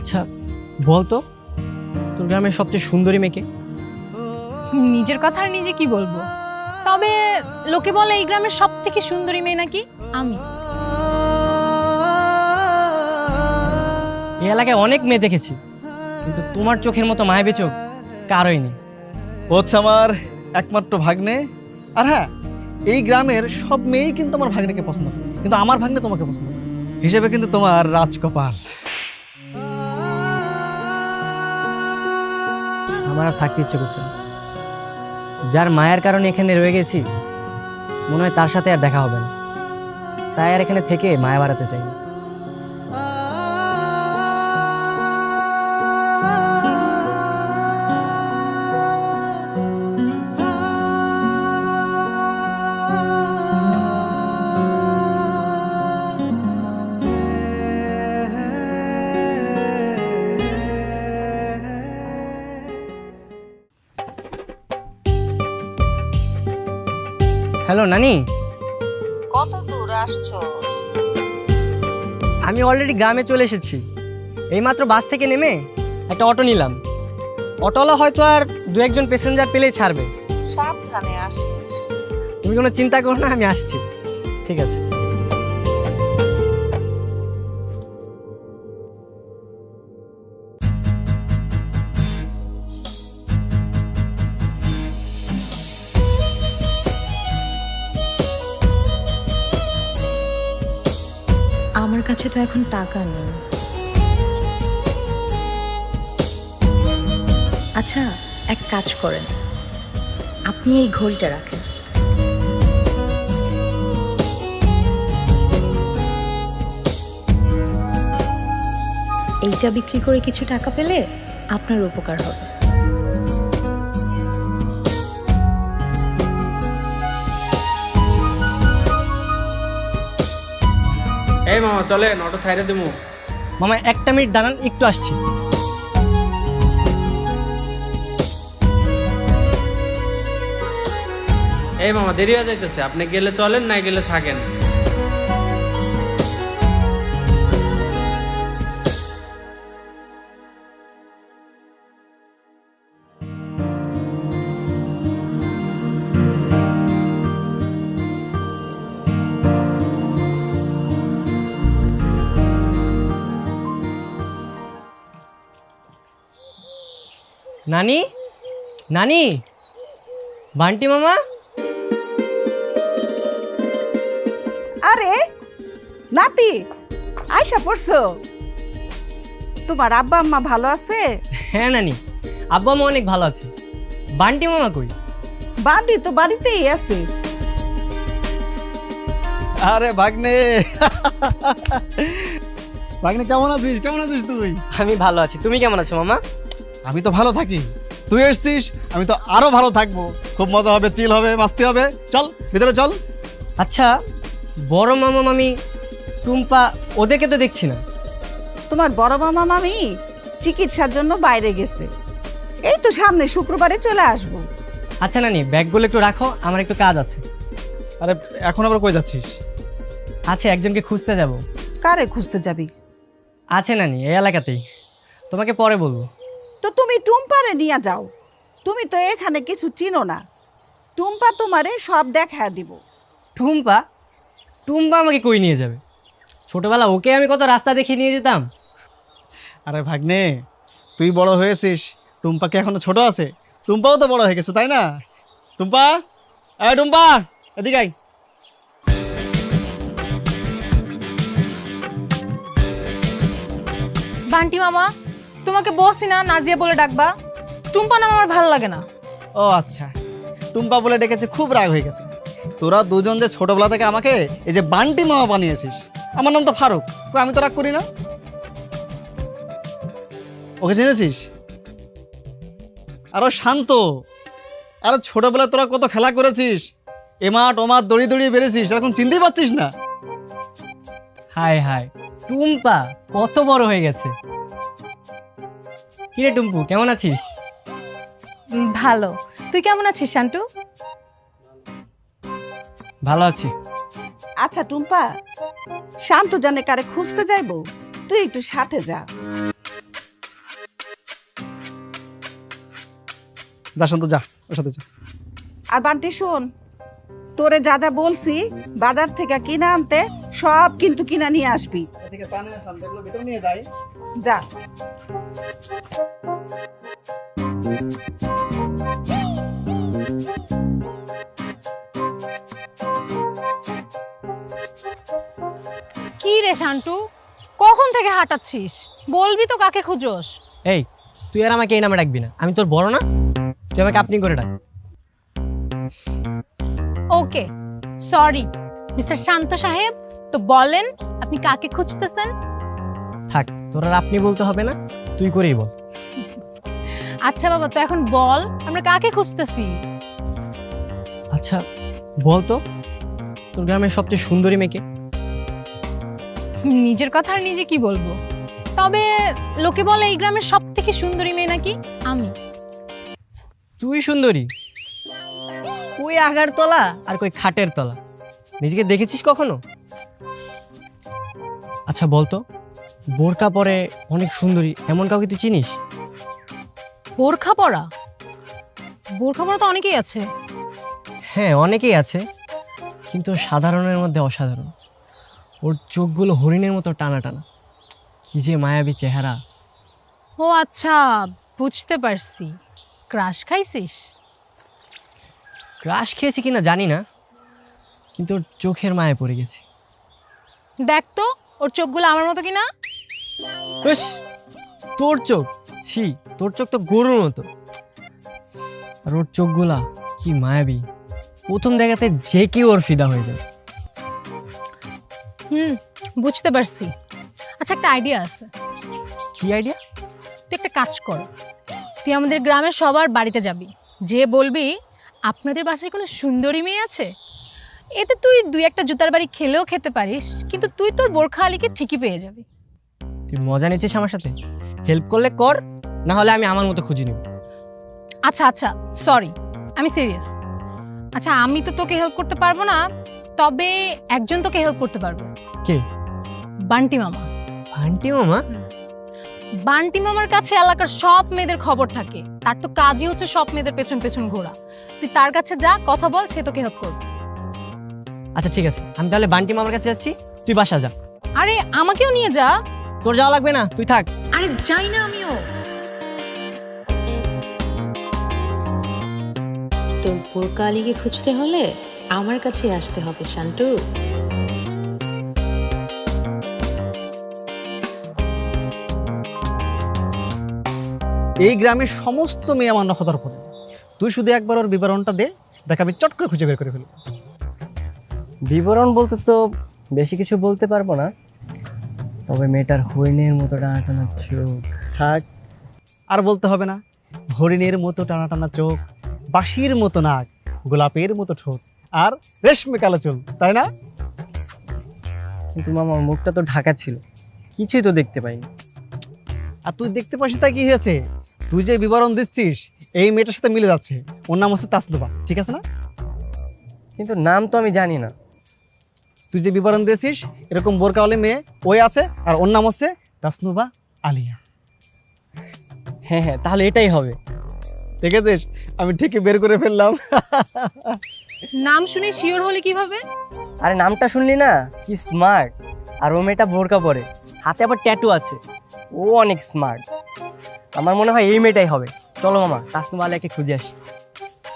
আচ্ছা বলতো, তোর গ্রামের সবচেয়ে সুন্দরী মেয়েকে? নিজের কথা আর নিজে কি বলবো, তবে লোকে বলে এই গ্রামের সব থেকে সুন্দরী মেয়ে নাকি আমি। এই এলাকায় অনেক মেয়ে দেখেছি, কিন্তু তোমার চোখের মতো মায়াবী চোখ কারোই নেই। হচ্ছে আমার একমাত্র ভাগ্নে। আর হ্যাঁ, এই গ্রামের সব মেয়েই কিন্তু আমার ভাগ্নেকে পছন্দ করে, কিন্তু আমার ভাগ্নে তোমাকে পছন্দ করে হিসেবে কিন্তু তোমার রাজকপাল। আমার আর থাকতে ইচ্ছে করছে না। যার মায়ের কারণে এখানে রয়ে গেছি, মনে হয় তার সাথে আর দেখা হবে না, তাই আর এখানে থেকে মায়া বাড়াতে চাই না। হ্যালো নানি, কত দূর আসছোস? আমি অলরেডি গ্রামে চলে এসেছি। এইমাত্র বাস থেকে নেমে একটা অটো নিলাম। অটোওয়ালা হয়তো আর দু একজন প্যাসেঞ্জার পেলেই ছাড়বে। সাবধানে আসিস। তুমি কোনো চিন্তা করো না, আমি আসছি। ঠিক আছে। আমার কাছে তো এখন টাকা নেই। আচ্ছা এক কাজ করেন, আপনি এই ঘড়িটা রাখেন। এইটা বিক্রি করে কিছু টাকা পেলে আপনার উপকার হবে। এই মামা চলেন, অটো ছাইরে দেবো। মামা একটা মিনিট দাঁড়ান, একটু আসছি। এই মামা দেরি হয়ে যাইতেছে, আপনি গেলে চলেন, না গেলে থাকেন। নানি, নানি, বান্টি মামা। আরে নাতি, আয়সা পড়ছো? তোমার আব্বা আম্মা ভালো আছে? হ্যাঁ নানি, আব্বা মা অনেক ভালো আছে। বান্টি মামা কই? বাড়ি তো বাড়িতেই আছে। আরে ভাগ্নে, ভাগ্নে কেমন আছিস? কেমন আছিস তুই? আমি ভালো আছি, তুমি কেমন আছো মামা? আমি তো ভালো থাকি, তুই এসছিস আমি তো আরো ভালো থাকবো। খুব মজা হবে, চিল হবে, মাস্তি হবে। চল ভিতরে চল। আচ্ছা বড় মামা মামি টুম্পা ওদেরকে তো দেখছি না। তোমার বড় মামা মামি চিকিৎসার জন্য বাইরে গেছে, এই তো সামনে শুক্রবারে চলে আসবো। আচ্ছা নানি, ব্যাগগুলো একটু রাখো, আমার একটু কাজ আছে। আরে এখন আবার কই যাচ্ছিস? আছে, একজনকে খুঁজতে যাব। কারে খুঁজতে যাবি? আছে নানি, এই এলাকাতেই, তোমাকে পরে বলবো। তো তুমি টুম্পারে নিয়ে যাও, তুমি তো এখানে কিছু চিনো না। টুম্পা তোমারে সব দেখা দিব। টুম্পা? টুম্পা আমাকে কই নিয়ে যাবে? ছোটবেলা ওকে আমি কত রাস্তা দেখিয়ে নিয়ে যেতাম। আরে ভাগ্নে, তুই বড় হয়েছিস, টুম্পা কি এখনো ছোট আছে? টুম্পাও তো বড় হয়ে গেছে, তাই না? টুম্পা, আরে টুম্পা এদিকে আয়। বান্টি মামা, তোমাকে বলছি না নাজিয়া বলে ডাকবা। টুম্পা নাম আমার ভালো লাগে না। ও আচ্ছা, টুম্পা বলে ডেকেছে, খুব রাগ হয়ে গেছে। তোরা দুজন যে ছোটবেলা থেকে আমাকে এই যে বান্টি মামা বানিয়েছিস। আমার নাম তো ফারুক, কই আমি তো রাগ করি না। ওকে চিনেছিস? আরো শান্ত। আরো ছোটবেলায় তোরা কত খেলা করেছিস, এমাট ওমাট দড়ি দড়িয়ে বেড়েছিস, এখন চিনতেই পারছিস না। হায় হায়, টুম্পা কত বড় হয়ে গেছে। কিরে টুম্পু, কেমন আছিস? ভালো, তুই কেমন আছিস শান্টু? ভালো আছি। আচ্ছা টুম্পা, শান্ত জানে কারে খুঁজতে যাইবো, তুই একটু সাথে যা। যা শান্ত যা, ওর সাথে যা। আর বান্টি শোন, তোরে যা যা বলছি বাজার থেকে কিনে আনতে সব কিন্তু কিনা নিয়ে আসবি। এদিকে টানে শান্ত, এগুলো ভিতরে নিয়ে যাই। যা। কি রে শান্টু, কখন থেকে হাঁটাচ্ছিস? বলবি তো কাকে খুঁজোস? এই, তুই আর আমাকে এই নামে ডাকবি না, আমি তোর বড় না? তুই আমাকে আপনি করে ডাক। ওকে, সরি মিস্টার শান্ত সাহেব। তো বলেন আপনি কাকে খুঁজতেছেন? থাক, তোর আর আপনি বলতে হবে না, তুই করেই বল। আচ্ছা বাবা, তো এখন বল আমরা কাকে খুঁজতেছি? আচ্ছা বল তো, তোর গ্রামের সবচেয়ে সুন্দরী মেয়েকে? নিজের কথা আর নিজে কি বলবো, তবে লোকে বলে এই গ্রামের সব থেকে সুন্দরী মেয়ে নাকি আমি। তুই সুন্দরী? ওই আগার তলা আর কই খাটের তলা, নিজেকে দেখেছিস কখনো? আচ্ছা বলতো, বোরকা পরে অনেক সুন্দরী এমন কাউকে তুই চিনিস? বোরখা পরা? বোরখা পরা তো অনেকেই আছে। হ্যাঁ অনেকেই আছে, কিন্তু সাধারণের মধ্যে অসাধারণ। ওর চোখগুলো হরিণের মতো টানা টানা, কি যে মায়াবী চেহারা। ও আচ্ছা, বুঝতে পারছি। ক্রাশ খাইছিস? ক্রাশ খেয়েছি কিনা জানি না, কিন্তু ওর চোখের মায়ে পড়ে গেছি। দেখ তো ওর চোখগুলো আমার মতো কিনা। ইস, তোর চোখ? ছি, তোর চোখ তো গরুর মতো। আর ওর চোখগুলা কি মায়াবী, প্রথম দেখাতে যে কেউ ওর ফিদা হয়ে যায়। বুঝতে পারছি। আচ্ছা একটা আইডিয়া আছে। কি আইডিয়া? তুই একটা কাজ কর, তুই আমাদের গ্রামের সবার বাড়িতে যাবি, যে বলবি আপনাদের বাসায় কোনো সুন্দরী মেয়ে আছে। এতে তুই দুই একটা জুতার বাড়ি খেলেও খেতে পারিস, কিন্তু তুই তোর বোরখা আলীকে ঠিকই পেয়ে যাবি। তুই মজা নিচ্ছিস আমার সাথে? হেল্প করলে কর, না হলে আমি আমার মতো খুঁজে নিব। আচ্ছা আচ্ছা, সরি, আমি সিরিয়াস। আচ্ছা আমি তো তোকে হেল্প করতে পারবো না, তবে একজন তোকে হেল্প করতে পারবো। কে? বান্টি মামা। আন্টি মামা? বান্টি মামার কাছে এলাকার সব মেয়েদের খবর থাকে, তার তো কাজই হচ্ছে সব মেয়েদের পেছন পেছন ঘোরা। তুই তার কাছে যা, কথা বল, সে তোকে হেল্প করবে। আচ্ছা ঠিক আছে, আমি তাহলে বান্টি মামার কাছে যাচ্ছি, তুই বাসা যা। আরে আমাকেও নিয়ে যা। তোর যাওয়া লাগবে না, তুই থাক। আরে যাই না আমিও। তোর বোরকা আলীকে খুঁজতে হলে আমার কাছে আসতে হবে শান্টু। এই গ্রামের সমস্ত মেয়ে আমার নখদর করে, তুই শুধু একবার ওর বিবরণটা দে, দেখ আমি চট করে খুঁজে বের করে ফেলবো। বিবরণ বলতে তো বেশি কিছু বলতে পারবো না, তবে মেয়েটার হরিণের মতো টানা টানা চোখ। থাক, আর বলতে হবে না। হরিণের মতো টানা টানা চোখ, বাঁশির মতো নাক, গোলাপের মতো ঠোঁট, আর রেশমে কালো চুল, তাই না? কিন্তু মামা মুখটা তো ঢাকা ছিল, কিছুই তো দেখতে পাইনি। আর তুই দেখতে পাচ্ছিস তাই কি হয়েছে? তুই যে বিবরণ দিচ্ছিস এই মেয়েটার সাথে মিলে যাচ্ছে। ওর নাম হচ্ছে তাসনুবা, ঠিক আছে না? কিন্তু নাম তো আমি জানি না। তুই যে বিবরণ দিয়েছিস এরকম বোরকাওয়ালি মেয়ে ওই আছে, আর ওর নাম হচ্ছে তাসনুবা আলিয়া। হ্যাঁ হ্যাঁ, তাহলে এটাই হবে। দেখেছিস, আমি ঠিকই বের করে ফেললাম। নাম শুনে শিওর হলে কিভাবে? আরে নামটা শুনলি না, কি স্মার্ট। আর ও মেয়েটা বোরকা পরে, হাতে আবার ট্যাটু আছে, ও অনেক স্মার্ট। আমার মনে হয় এই মেয়েটাই হবে। চলো মামা, তাসনুবা আলিয়াকে খুঁজে আসি।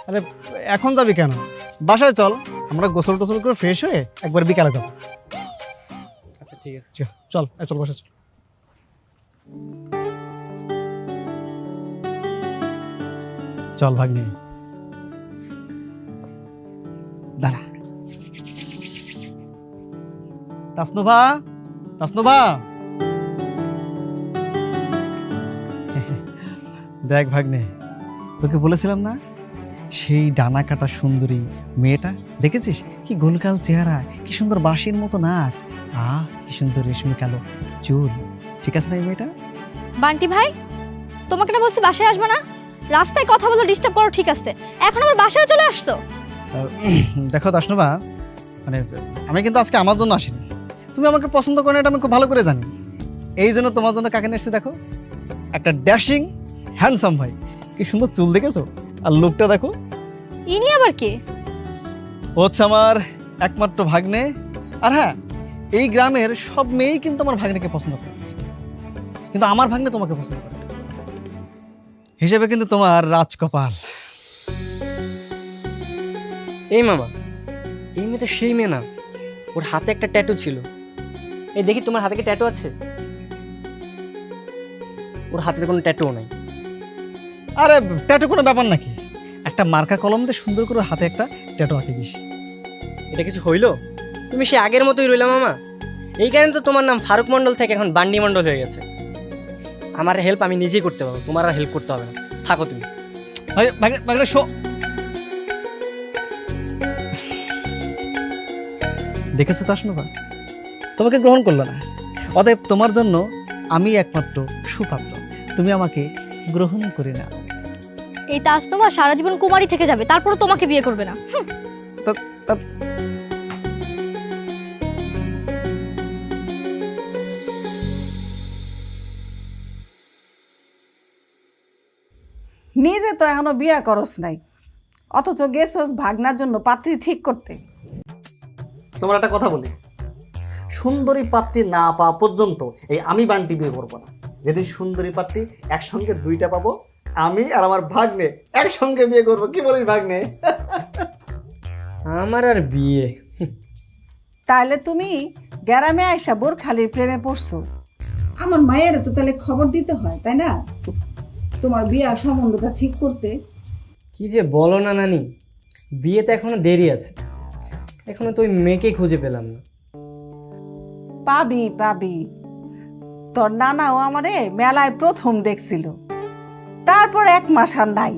আরে এখন যাবি কেন? বাসায় চল, আমরা গোসল টোসল করে ফ্রেশ হয়ে একবার বিকালে যাবো। আচ্ছা ঠিক আছে। চল চল, চল বাসায় চল। চল ভাগ্নে, দাঁড়া। তাসনুভা, তাসনুভা, দেখ ভাগ্নে, তোকে বলেছিলাম না সেই ডানা কাটা সুন্দরী মেয়েটা? দেখেছিস কি গোলগাল চেহারা, কি সুন্দর বাঁশির মতো নাক, কি সুন্দর রেশমি কালো চুল, ঠিক আছে না এই মেয়েটা? বান্টি ভাই, তোমাকে না বলছি বাসায় আসবে না? রাস্তায় কথা বলে ডিস্টার্ব করো, ঠিক আছে, এখন আবার বাসায় চলে আসছো। দেখো তাসনুভা, মানে আমি কিন্তু আজকে আমার জন্য আসিনি। তুমি আমাকে পছন্দ করো এটা আমি খুব ভালো করে জানি। এই জন্য তোমার জন্য কাকে নিয়ে এসেছি দেখো, একটা ড্যাশিং হ্যান্ডসাম ভাই। কি সুন্দর চুল দেখেছো, আর লোকটা দেখো, ইনি আবার কে? ও হচ্ছে আমার একমাত্র ভাগ্নে। আর হ্যাঁ, এই গ্রামের সব মেয়েই কিন্তু আমার ভাগ্নেকে পছন্দ করে, কিন্তু আমার ভাগ্নে তোমাকে পছন্দ করে হিসেবে কিন্তু তোমার রাজকপাল। এই মামা, এই মেয়ে তো সেই মেয়ে না? ওর হাতে একটা ট্যাটু ছিল। এই দেখি তোমার হাতে কি ট্যাটু আছে? ওর হাতে তো কোনো ট্যাটুও নাই। আরে ট্যাটু কোনো ব্যাপার নাকি? একটা মার্কা কলম দিয়ে সুন্দর করে হাতে একটা ট্যাটু আঁকে দিস। এটা কিছু হইলো? তুমি সে আগের মতোই রইলা মামা। এই কারণে তো তোমার নাম ফারুক মণ্ডল থেকে এখন বান্ডি মণ্ডল হয়ে গেছে। আমার হেল্প আমি নিজেই করতে পারবো, তোমার আর হেল্প করতে হবে না। থাকো তুমি। ভাগ্নে শো, দেখেছো তাসনুভা, তোমাকে গ্রহণ করলো না। অতএব তোমার জন্য আমি একমাত্র সুপাত্র, তুমি আমাকে গ্রহণ করে না। এই তাসনুভা সারা জীবন কুমারী থেকে যাবে, তারপরে তোমাকে বিয়ে করবে না। নিজে তো এখনো বিয়া করস নাই, অথচ গেছস ভাগনার জন্য পাত্রী ঠিক করতে। তোমার একটা কথা বলি, সুন্দরী পাত্রী না পাওয়া পর্যন্ত এই আমি বান্টি বিয়ে করবো না। যেদিন সুন্দরী পাত্রী একসঙ্গে দুইটা পাবো, আমি আর আমার ভাগ্নে একসঙ্গে বিয়ে করবো। কি বলিস ভাগ্নে? আমার আর বিয়ে? তাহলে তুমি গ্রামে আইসা বোরখালির প্রেমে পড়ছো। আমার মায়ের তো তাহলে খবর দিতে হয়, তাই না? তোমার বিয়ার সম্বন্ধটা ঠিক করতে। কি যে বলো না নানি, বিয়েতে এখনো দেরি আছে। এখনো তো ওই মেয়েকেই খুঁজে পেলাম না। পাবি পাবি, তোর নানাও আমারে মেলায় প্রথম দেখছিল, তারপর 1 মাস আর নাই,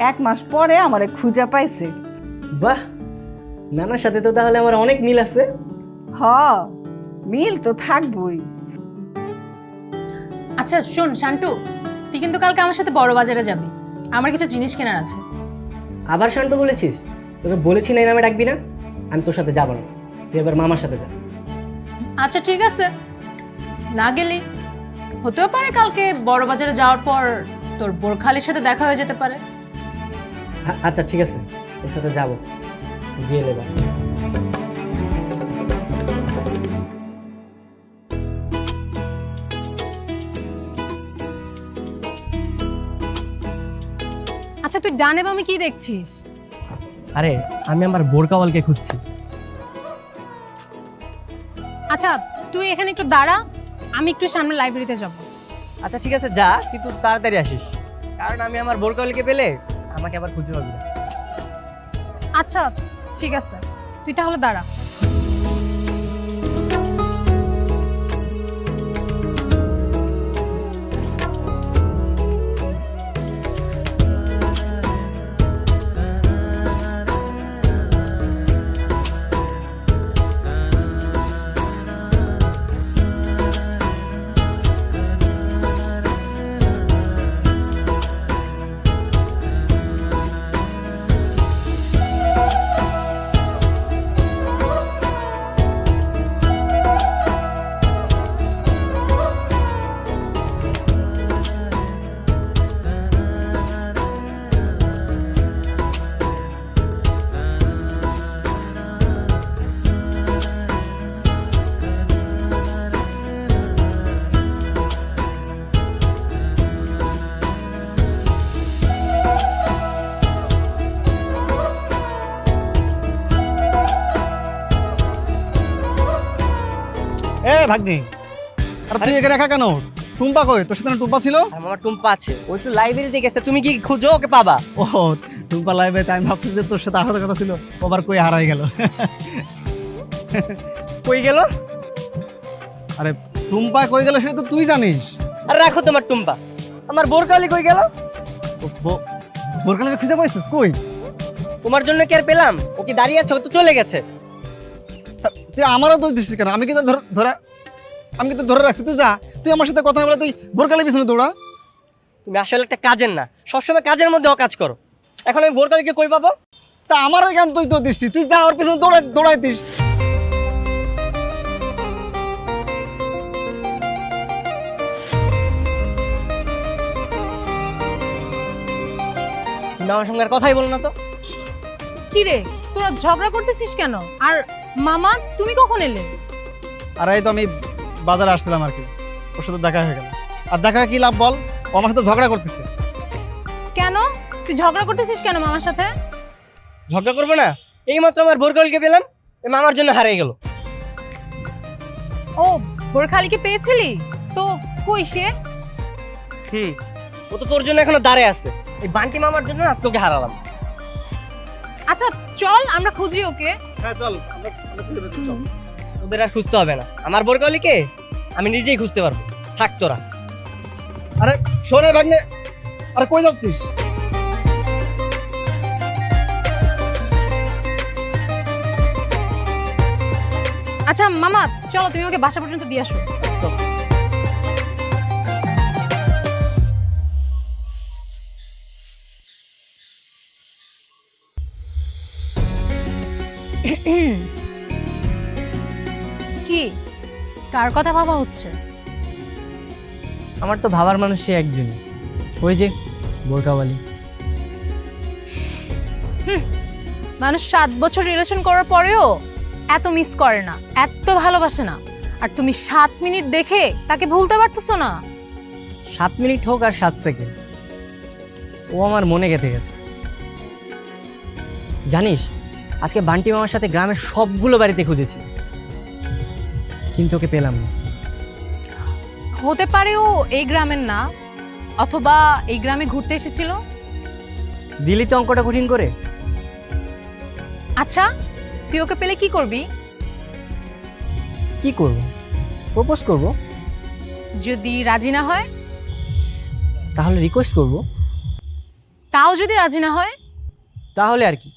1 মাস পরে আমারে খুঁজে পাইছে। বাহ, নানার সাথে তো তাহলে আমার অনেক মিল আছে। হ, মিল তো থাকবই। আচ্ছা শোন শান্টু, তুই কিন্তু কালকে আমার সাথে বড় বাজারে যাবি, আমার কিছু জিনিস কেনার আছে। আবার শান্ত বলেছিস? তোকে বলেছি না এই নামে ডাকবি না। আমি তোর সাথে যাবো না, তুই এবার মামার সাথে যা। আচ্ছা ঠিক আছে, না গেলি হতেও পারে কালকে বড় বাজারে যাওয়ার পর তোর বোরখালির সাথে দেখা হয়ে যেতে পারে। আচ্ছা ঠিক আছে, তোর সাথে যাবো, গিয়ে নেবা। আচ্ছা তুই ডানে বামে কি দেখছিস? আরে আমি আমার বোরকাওয়ালকে খুঁজছি। আচ্ছা তুই এখানে একটু দাঁড়া, আমি একটু সামনে লাইব্রেরিতে যাব। আচ্ছা ঠিক আছে যা, কিন্তু তাড়াতাড়ি আসিস, কারণ আমি আমার বোরকাওয়ালকে পেলে আমাকে আবার খুঁজে পাবি না। আচ্ছা ঠিক আছে, তুই তাহলে দাঁড়া। এ ভাগ্নে, আর তুই এখানে একা কেন? টুম্পা কই? তোর সাথে না টুম্পা ছিল? আর আমার টুম্পা আছে, ওই একটু লাইব্রেরিতে গেছে, তুমি কি খুঁজো ওকে পাবা। ও টুম্পা লাইব্রেরিতে, আমি ভাবছি যে তোর সাথে আসার কথা ছিল, ও আবার কই হারাই গেল। কই গেল? আরে টুম্পা কই গেল সেটা তো তুই জানিস। আর রাখো তোমার টুম্পা, আমার বোরকাওয়ালি কই গেল? বোরকালের খুঁজে পাইছিস? কই? তোমার জন্য কি আর পেলাম? ও কি দাঁড়িয়ে আছে? ও তো চলে গেছে। তুই আমারও দোষ দিচ্ছিস কেন? আমি কিন্তু ধরে রাখছি। তুই যা, তুই আমার সাথে কথা বলে তুই বোরকালের পিছনে দৌড়া। তুমি আসলে একটা কাজের না, সবসময় কাজের মধ্যে অকাজ করো। এখন আমি বোরকাওয়ালিকে কই পাবো? তা আমার কেন তুই তো দিচ্ছিস? তুই যা, ওর পিছনে দৌড়াইতিস। তুমি আমার সঙ্গে আর কথাই বলো না তো। কি রে, তোরা ঝগড়া করতেছিস কেন? আর মামা তুমি কখন এলে? আর এই তো আমি বাজারে আসছিলাম আর কি, ওর সাথে দেখা হয়ে গেল। আর দেখা হয়ে কি লাভ বল, ও আমার সাথে ঝগড়া করতেছে। কেন তুই ঝগড়া করতেছিস কেন মামার সাথে? ঝগড়া করবো না? এইমাত্র আমার বোরকালকে পেলাম, এ মামার জন্য হারিয়ে গেল। ও বোরখালিকে পেয়েছিলি? তো কই সে? ও তো তোর জন্য এখনো দাঁড়িয়ে আছে। এই বান্টি মামার জন্য আজকে ওকে হারালাম। আচ্ছা চল আমরা খুঁজি ওকে। হ্যাঁ চল, আমরা খুঁজে পেয়েছি, চল। ওদের আর খুঁজতে হবে না, আমার বোরকালিকে আমি নিজেই খুঁজতে পারবো। থাক তোরা। আরে শোনে ভাগ্নে, আরে কই যাচ্ছিস? আচ্ছা মামা চলো, তুমি ওকে বাসা পর্যন্ত দিয়ে আসো। কি কার কথা ভাবা হচ্ছে? আমার তো ভাবার মানুষ সে একজনই, ওই যে বোরকাওয়ালি। মানুষ 7 বছর রিলেশন করার পরেও এত মিস করে না, এত ভালোবাসে না। আর তুমি 7 মিনিট দেখে তাকে ভুলতে পারতেছো না। 7 মিনিট হোক আর 7 সেকেন্ড, ও আমার মনে গেঁথে গেছে। জানিস, আজকে বান্টি মামার সাথে গ্রামের সবগুলো বাড়িতে খুঁজেছি, কিন্তু ওকে পেলাম না। হতে পারে ও এই গ্রামের না, অথবা এই গ্রামে ঘুরতে এসেছিল। দিলি তো অঙ্কটা কঠিন করে। আচ্ছা তুই ওকে পেলে কি করবি? কি করব? প্রপোজ করব। যদি রাজি না হয়? তাহলে রিকোয়েস্ট করব। তাও যদি রাজি না হয়? তাহলে আর কি,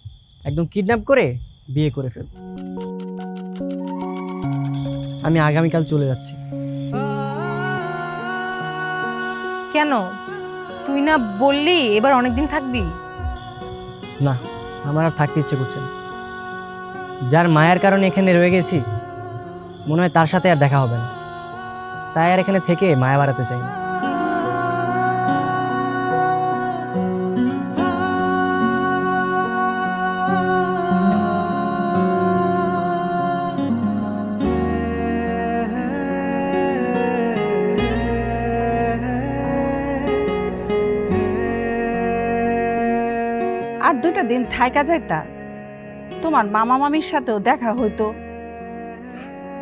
একদম কিডন্যাপ করে বিয়ে করে ফেলব। আমি আগামীকাল চলে যাচ্ছি। কেন? তুই না বললি এবার অনেকদিন থাকবি? না, আমার আর থাকতে ইচ্ছে করছে না। যার মায়ের কারণে এখানে রয়ে গেছি, মনে হয় তার সাথে আর দেখা হবে না। তাই আর এখানে থেকে মায়া বাড়াতে চাই না। আর 2টা দিন থাইকা যাইতা, তোমার মামা মামির সাথেও দেখা হইতো।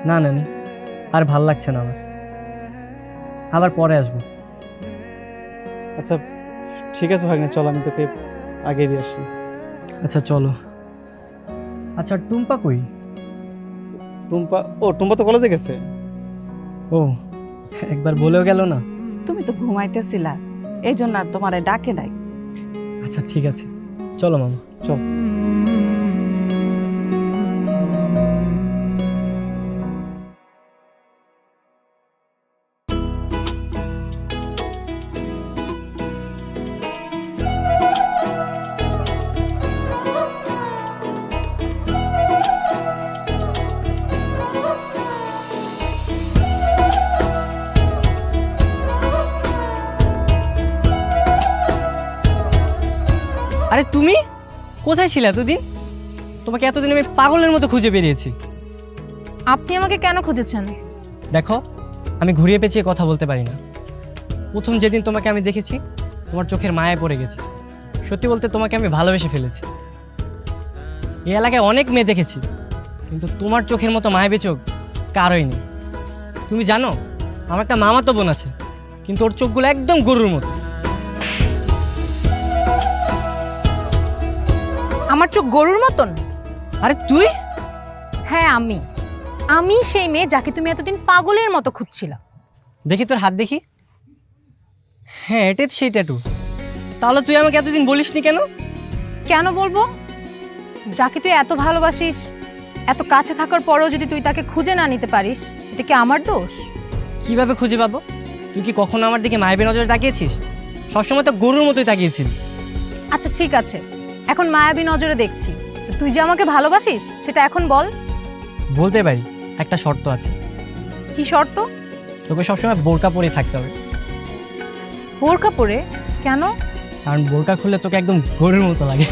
না নানি, আর ভাল লাগছে না আমার, আবার পরে আসবো। আচ্ছা ঠিক আছে ভাগ্নে, চল আমি তোকে আগে দিয়ে আসি। আচ্ছা চলো। আচ্ছা টুম্পা কই? টুম্পা তো কলেজে গেছে। ও, একবার বলেও গেল না। তুমি তো ঘুমাইতেছিলা, এই জন্য আর তোমারে ডাকে নাই। আচ্ছা ঠিক আছে, চলো মামা। চল। আরে তুমি কোথায় ছিলে এতদিন? তোমাকে এতদিন আমি পাগলের মতো খুঁজে বেরিয়েছি। আপনি আমাকে কেন খুঁজেছেন? দেখো, আমি ঘুরিয়ে পেঁচিয়ে কথা বলতে পারি না। প্রথম যেদিন তোমাকে আমি দেখেছি, তোমার চোখের মায়ায় পড়ে গেছি। সত্যি বলতে তোমাকে আমি ভালোবেসে ফেলেছি। এই এলাকায় অনেক মেয়ে দেখেছি, কিন্তু তোমার চোখের মতো মায়াবী চোখ কারোই নেই। তুমি জানো, আমার একটা মামাতো বোন আছে, কিন্তু ওর চোখগুলো একদম গরুর মতো। আমার চোখ গরুর মতন? আরে তুই? হ্যাঁ আমি সেই মেয়ে যাকে তুমি এতদিন পাগলের মতো খুঁজছিলা। দেখি তোর হাত দেখি। হ্যাঁ, এটাই তো সেই ট্যাটু। তাহলে তুই আমাকে এতদিন বলিসনি কেন? কেন বলবো? যাকে তুই এত ভালোবাসিস, এত কাছে থাকার পরেও যদি তুই তাকে খুঁজে না নিতে পারিস, সেটা কি আমার দোষ? কিভাবে খুঁজে পাবো? তুই কি কখনো আমার দিকে মায়াবী নজরে তাকিয়েছিস? সবসময় তো গরুর মতোই তাকিয়েছিলি। আচ্ছা ঠিক আছে, এখন মায়াবী নজরে দেখছি। তো তুই যে আমাকে ভালোবাসিস সেটা এখন বল। বলতে পারি, একটা শর্ত আছে। কি শর্ত? তোকে সবসময় বোরকা পরে থাকতে হবে। বোরকা পরে? কেন? কারণ বোরকা খুললে তোকে একদম গরুর মতো লাগে।